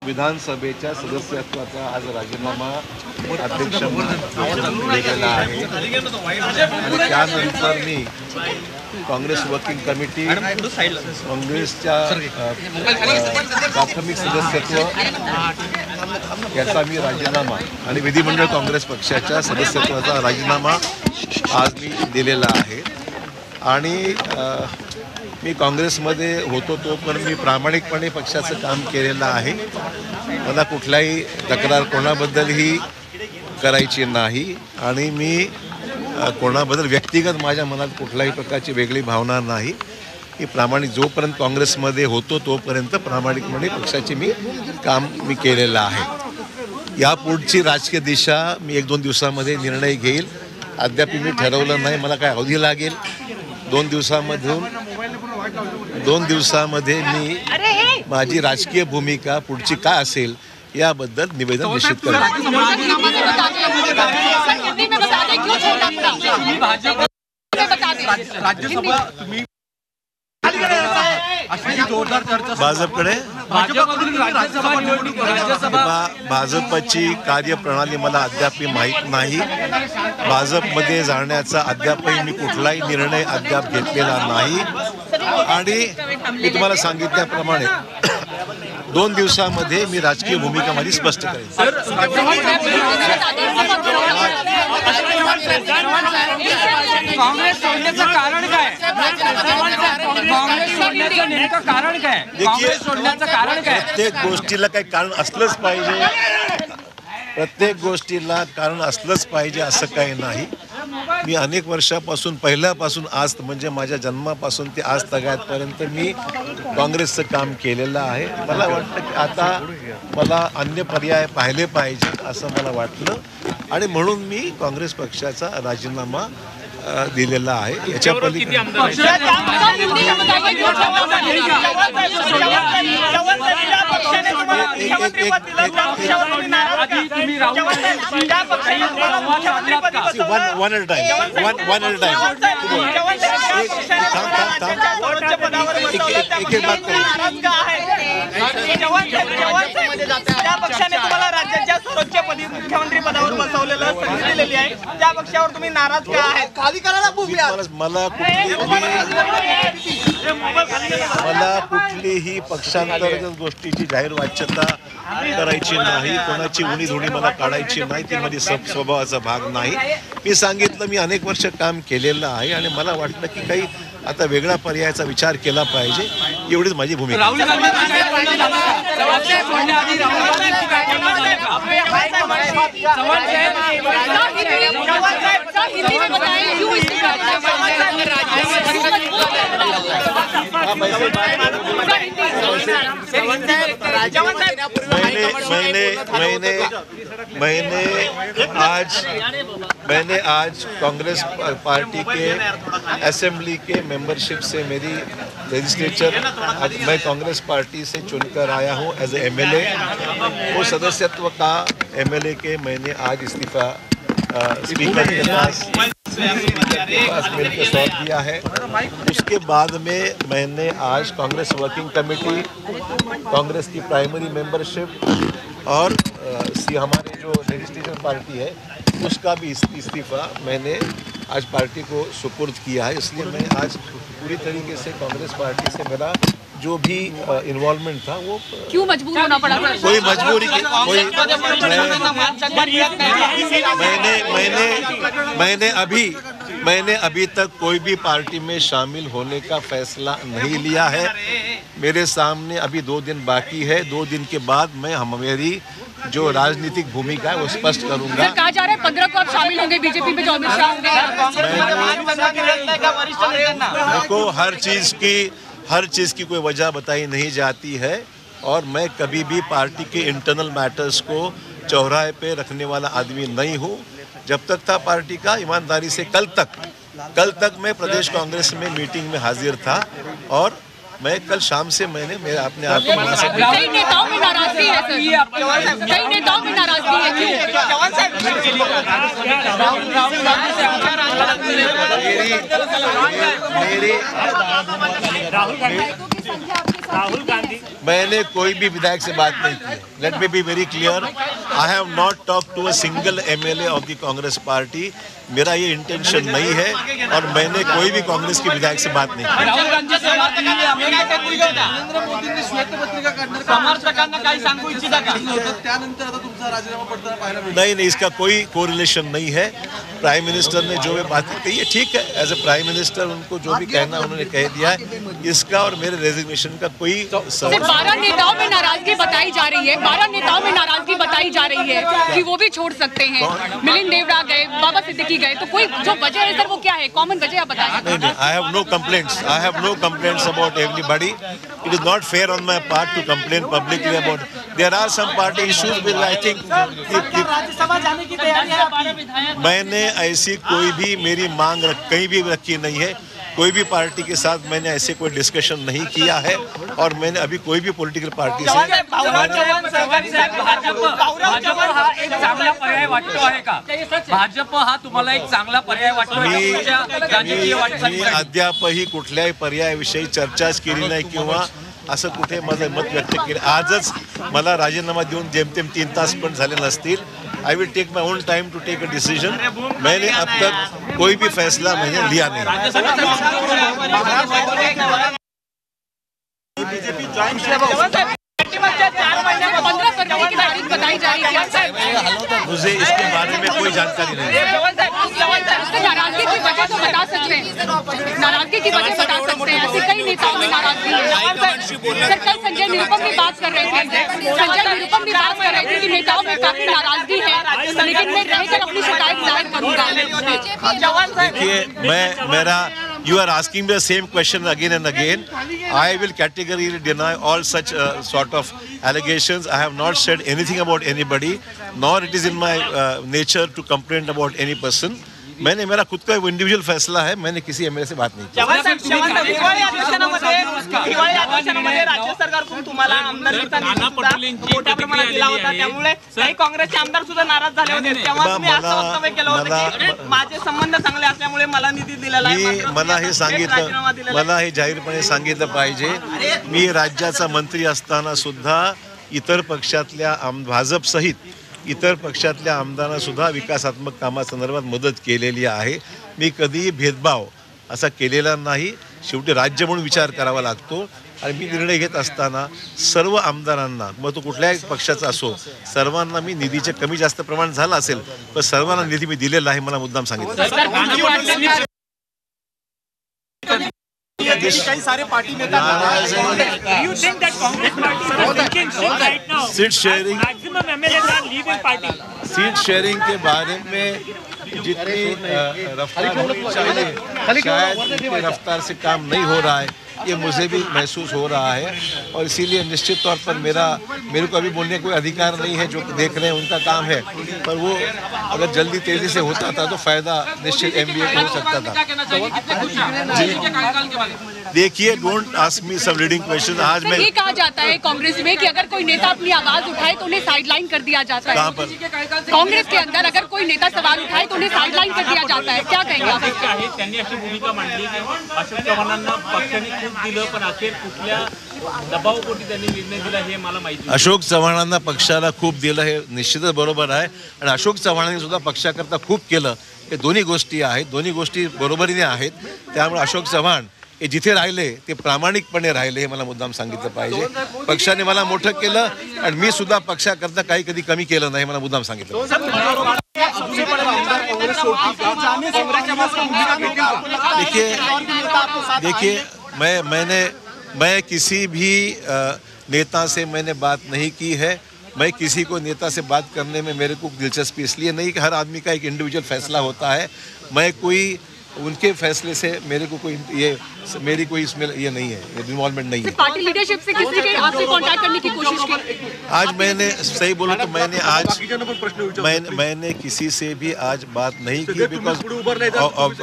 विधानसभेच्या सदस्यत्वाचा आज राजीनामा अध्यक्षांना दिलेला आहे आणि त्यानंतर मी काँग्रेस वर्किंग कमिटी, काँग्रेसच्या प्राथमिक सदस्यत्व याचा मी राजीनामा आणि विधिमंडळ काँग्रेस पक्षाच्या सदस्यत्वाचा राजीनामा आज मी दिलेला आहे। आणि मी काँग्रेसमध्ये होतो तोपर्यंत मी प्रामाणिकपणे पक्षाचं काम केलेलं आहे। मला कुठलाही तक्रार कोणाबद्दलही करायची नाही आणि मी कोणाबद्दल व्यक्तिगत माझ्या मनात कुठल्याही प्रकारची वेगळी भावना नाही। मी प्रामाणिक जोपर्यंत काँग्रेसमध्ये होतो तोपर्यंत प्रामाणिकपणे पक्षाचे मी काम केलेलं आहे। यापुढची राजकीय दिशा मी 1-2 दिवसामध्ये निर्णय घेईल। अद्याप मी ठरवलं नाही, मला काय अवधी लागेल। 2 दिवसामध्ये मी माझी राजकीय भूमिका पुढची काय असेल याबद्दल निवेदन निश्चित करेन। भाजपची कार्यप्रणाली मला अद्याप माहीत नाही। भाजपमध्ये जाण्याचा अद्यापही मी कुठलाही निर्णय अद्याप घेतलेला नाही आणि मी तुम्हाला सांगितल्याप्रमाणे 2 दिवसामध्ये मी राजकीय भूमिका माझी स्पष्ट करेन। काँग्रेस सोडण्याचं कारण काय? काँग्रेस सोडण्याचं नेमकं कारण काय? काँग्रेस सोडण्याचं कारण काय? प्रत्येक गोष्टीला काही कारण असलंच पाहिजे, प्रत्येक गोष्टीला कारण असलंच पाहिजे असं काही नाही। मी अनेक वर्षापासून पहिल्यापासून आज म्हणजे माझ्या जन्मापासून ते आज तगायतपर्यंत मी काँग्रेसचं काम केलेलं आहे। मला वाटतं की आता मला अन्य पर्याय पाहिले पाहिजेत असं मला वाटलं आणि म्हणून मी काँग्रेस पक्षाचा राजीनामा दिलेला आहे। याच्या पलीकडे पक्षाने तुम्हाला राज्याच्या सर्वोच्चपदी मुख्यमंत्री पदावर बसवलेलं संधी दिलेली आहे, त्या पक्षावर तुम्ही नाराज का आहेत? मला कुठलीही पक्षांतर्गत गोष्टीची जाहीर वाच्यता करायची नाही, कोणाची उणीधुणी मला काढायची नाही, ती माझी स्वभावाचा भाग नाही। मी सांगितलं मी अनेक वर्ष काम केलेलं आहे आणि मला वाटलं की काही आता वेगळा पर्यायाचा विचार केला पाहिजे, एवढीच माझी भूमिका। मैंने आज कांग्रेस पार्टी के असेंबली के मेंबरशिप से मेरी लेजिस्लेचर मैं कांग्रेस पार्टी से चुनकर आया हूँ एज ए MLA। वो सदस्यत्व का MLA के मैंने आज इस्तीफा स्पीकर के पास मिलकर सौंप दिया है। उसके बाद में मैंने आज कांग्रेस वर्किंग कमेटी, कांग्रेस की प्राइमरी मेंबरशिप और हमारे जो लेजिस्लेटिव पार्टी है उसका भी इस्तीफा मैंने आज पार्टी को सुपुर्द किया है। इसलिए मैं आज पूरी तरीके से कांग्रेस पार्टी से मेरा जो भी इन्वॉल्वमेंट था वो क्यों मजबूर होना पड़ा? कोई मजबूरी की कोई मैंने अभी तक कोई भी पार्टी में शामिल होने का फैसला नहीं लिया है। मेरे सामने अभी 2 दिन बाकी है। 2 दिन के बाद मैं मेरी जो राजनीतिक भूमिका है वो स्पष्ट करूंगा। कहा जा रहा है 15 को आप शामिल होंगे बीजेपी में, जो अमित शाह होंगे। देखो, हर चीज़ की कोई वजह बताई नहीं जाती है और मैं कभी भी पार्टी के इंटरनल मैटर्स को चौराहे पे रखने वाला आदमी नहीं हूँ। जब तक था पार्टी का ईमानदारी से कल तक मैं प्रदेश कांग्रेस में मीटिंग में हाजिर था और मैं कल शाम से मैंने मेरे अपने आप को कई नेताओं में नाराजगी है सर, कई नेताओं में नाराजगी है। मेरी राहुल गांधी मैंने कोई भी विधायक से बात नहीं की। Let me be very clear, I have not talk to a single MLA of the Congress party. मेरा ये इंटेंशन नहीं है और मैंने कोई भी कांग्रेस के विधायक से बात नाही केली। राहुल गांधी समर्थकांना काही सांगू इच्छिता का? त्यानंतर आता तुमचा राजीनामा पडताना पाहायला मिळतो। नहीं, इसका कोई कोरिलेशन नहीं है। प्राइम मिनिस्टर ने जो भी बात कही है ठीक है, एज ए प्राइम मिनिस्टर उनको जो भी कहना उन्होंने कह दिया है। इसका और मेरे रेजिग्नेशन का कोई सिर्फ 12 नेताओं में नाराजगी बताई जा रही है, 12 नेताओं में नाराजगी बताई जा रही है कि वो भी छोड़ सकते हैं। मिलिंद देवड़ा गए, बाबा सिद्दीकी गए, तो कोई जो वजह है सर वो क्या है? कॉमन वजह आप बताएं। नहीं, I have no complaints. I have no complaints about everybody. It is not fair on my part to complain publicly about. There are some party issues with I think Rajya Sabha जाने की तैयारी है आपकी? मैंने ऐसी कोई भी मेरी मांग कहीं भी रखी नहीं है। कोई भी पार्टी के साथ मैंने ऐसे कोई डिस्कशन नहीं किया है और मैंने अभी कोई भी पॉलिटिकल पार्टी से भाजप हा एक चांगला पर्याय वाटतो आहे का? भाजप हा तुम्हाला एक चांगला पर्याय वाटतो आहे का? राजकीय मी वाटचाली अद्यापही कुठल्याही पर्यायाविषयी चर्चाच केली नाही किंवा असं कुठे माझं मत व्यक्त केलं। आजच मला राजीनामा देऊन जेमतेम 3 तास पण झाले नसतील। I will take my own time to take a decision. मैंने अब तक कोई भी फैसला मैंने लिया नहीं। बीजेपी ज्वाइन 4 महीने 15 फरवरी की तारीख बताई जा रही है। मुझे इसके बारे में कोई जानकारी नहीं है। उससे नाराजगी की वजह तो बता सकते हैं, नाराजगी की वजह बता सकते हैं। ऐसे कई नेताओं में नाराजगी है। सर कल संजय निरुपम भी बात कर रहे थे, संजय निरुपम भी बात कर रहे थे कि नेताओं में काफी नाराजगी है, लेकिन मैं रहकर अपनी शिकायत दायर करूंगा। देखिए, मेरा you are asking me the same question again and again. I will categorically deny all such sort of allegations. I have not said anything about anybody, nor it is in my nature to complain about any person. मैंने मेरा खुद का individual फैसला है। मैंने किसी MLA से बात नहीं की। हिवाळी अधिवेशनामध्ये राज्य सरकारकडून तुम्हाला आमदारकीचा निधी मोठ्या प्रमाणात दिला होता, त्यामुळे काही काँग्रेसचे आमदार सुद्धा नाराज झाले होते। तेव्हा तुम्ही असं वक्तव्य केलं होतं की माझे संबंध चांगले असल्यामुळे मला निधी दिलेला आहे। मला हे सांगितलं, मला हे जाहीरपणे सांगितलं पाहिजे। मी राज्याचा मंत्री असताना सुद्धा इतर पक्षातल्या भाजप सहित इतर पक्षातल्या आमदारांना सुद्धा विकासात्मक कामासंदर्भात मदत केलेली आहे। मी कधीही भेदभाव असा केलेला नाही। शेवटी राज्य म्हणून विचार करावा लागतो आणि मी निर्णय घेत असताना सर्व आमदारांना, मग तो कुठल्याही पक्षाचा असो, सर्वांना मी निधीचे कमी जास्त प्रमाण झालं असेल पण सर्वांना निधी मी दिलेला आहे। मला मुद्दाम सांगितलं। कई सारे पार्टी नेता you think that Congress party is thinking so right now? Seat sharing, Maximum MLAs are leaving party. Seat sharing के बारे में जितनी रफ्तार होनी चाहिए शायद उतनी रफ्तार से काम नहीं हो रहा है, ये मुझे भी महसूस हो रहा है। और इसीलिए निश्चित तौर पर मेरे को अभी बोलने का कोई अधिकार नहीं है। जो देख रहे हैं उनका काम है, पर वो अगर जल्दी तेजी से होता था तो फायदा निश्चित एमबीए को हो सकता था। देखिए, don't ask me some reading question. आज मैं ये कहा जाता है कांग्रेस में कि अगर कोई नेता अपनी आवाज उठाए तो उन्हें साइडलाइन कर दिया जाता है। कहाँ पर? कांग्रेस के अंदर अगर कोई नेता सवाल उठाए तो उन्हें साइडलाइन कर दिया जाता है। क्या कहेंगे आप? आहे त्यांनी अशी भूमिका मांडली की अशोक चव्हाणांना पक्षाने खूप दिलं पण अखेर कुठल्या दबावपोटी त्यांनी निर्णय दिला हे मला माहिती। अशोक चव्हाणांना पक्षाला खूप दिलं हे निश्चितच बरोबर आहे आणि अशोक चव्हाणांनी सुद्धा पक्षाकरता खूप केलं, हे दोन्ही गोष्टी आहेत। दोन्ही गोष्टी बरोबरीने आहेत। त्यामुळे अशोक चव्हाण हे जिथे राहिले ते प्रामाणिकपणे राहिले हे मला मुद्दाम सांगितलं पाहिजे। पक्षाने मला मोठं केलं आणि मी सुद्धा पक्षाकरता काही कधी कमी केलं नाही, मला मुद्दाम सांगितलं। देखिए, मैं किसी भी नेता से मैंने बात नहीं की है। मैं किसी को नेता से बात करने में मेरे को दिलचस्पी इसलिए नहीं कि हर आदमी का एक इंडिविजुअल फैसला होता है। मैं कोई उनके फैसले से मेरी कोई इसमें ये नहीं है, इन्वॉल्वमेंट नहीं है। पार्टी लीडरशिप से किसी के आपसे कांटेक्ट करने की कोशिश की? आज मैंने सही बोलूं तो मैंने किसी से भी आज बात नहीं की, बिकॉज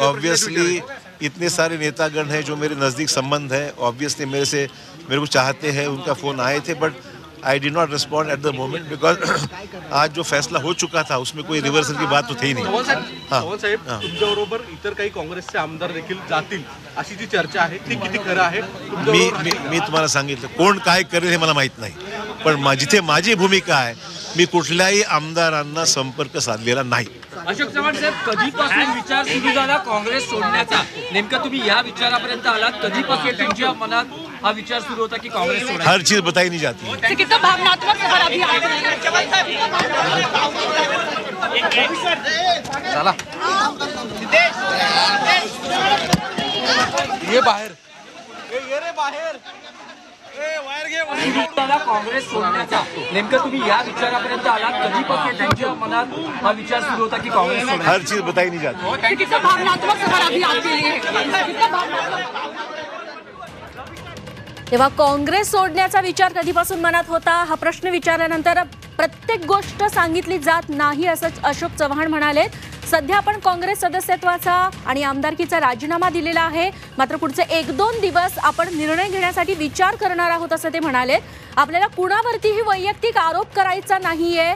ऑब्वियसली इतने सारे नेतागण हैं जो मेरे नज़दीक संबंध है, ऑब्वियसली मेरे को चाहते हैं, उनका फ़ोन आए थे, but I did not respond at the moment because आज जो फैसला हो चुका था उसमें कोई रिवर्सल की बात तो थी नहीं. चव्हाण साहेब तुमच्याबरोबर इतर काही काँग्रेसचे आमदार देखील जातील अशी जी चर्चा आहे ती किती खरं आहे? मी तुम्हाला सांगितलं कोण काय करेल हे मला माहीत नाही, पण जिथे माझी भूमिका आहे मी कुठल्याही आमदारांना संपर्क साधलेला नाही. अशोक चव्हाण साहेब, कधीपासून विचार सुरू झाला काँग्रेस सोडण्याचा? नेमकं तुम्ही या विचारापर्यंत आलात, कधीपासून तुमच्या मनात हा विचार सुरू होता की काँग्रेस सोडायची? हर चीज बताई नहीं जाती है. से कितना भावनात्मक सफर अभी आप चला ये बाहेर ये रे बाहेर काँग्रेस सोडण्याचा नेमकं तुम्ही या विचारापर्यंत आलात, कधीपासून त्यांच्या मनात हा विचार सुरू होता की काँग्रेस सोडायची? हर चीज बताई नहीं जाती. से कितना भावनात्मक सफर अभी आपके लिए कितना भावनात्मक. तेव्हा काँग्रेस सोडण्याचा विचार कधीपासून मनात होता हा प्रश्न विचारल्यानंतर प्रत्येक गोष्ट सांगितली जात नाही असं अशोक चव्हाण म्हणाले. सध्या आपण काँग्रेस सदस्यत्वाचा आणि आमदारकीचा राजीनामा दिलेला आहे, मात्र पुढचे 1-2 दिवस आपण निर्णय घेण्यासाठी विचार करणार आहोत असं ते म्हणाले. आपल्याला कुणावरतीही वैयक्तिक आरोप करायचा नाहीये.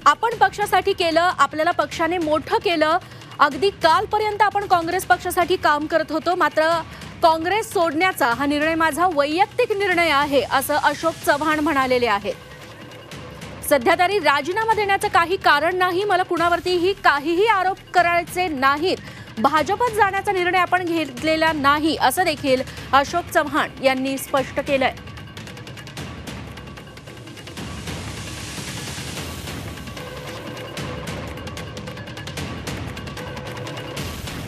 आपण पक्षासाठी केलं, आपल्याला पक्षाने मोठं केलं. अगदी कालपर्यंत आपण काँग्रेस पक्षासाठी काम करत होतो, मात्र काँग्रेस सोडण्याचा हा निर्णय माझा वैयक्तिक निर्णय आहे असं अशोक चव्हाण म्हणालेले आहेत. सध्या तरी राजीनामा देण्याचं काही कारण नाही, मला कुणावरतीही काहीही आरोप करायचे नाहीत. भाजपत जाण्याचा निर्णय आपण घेतलेला नाही असं देखील अशोक चव्हाण यांनी स्पष्ट केलंय.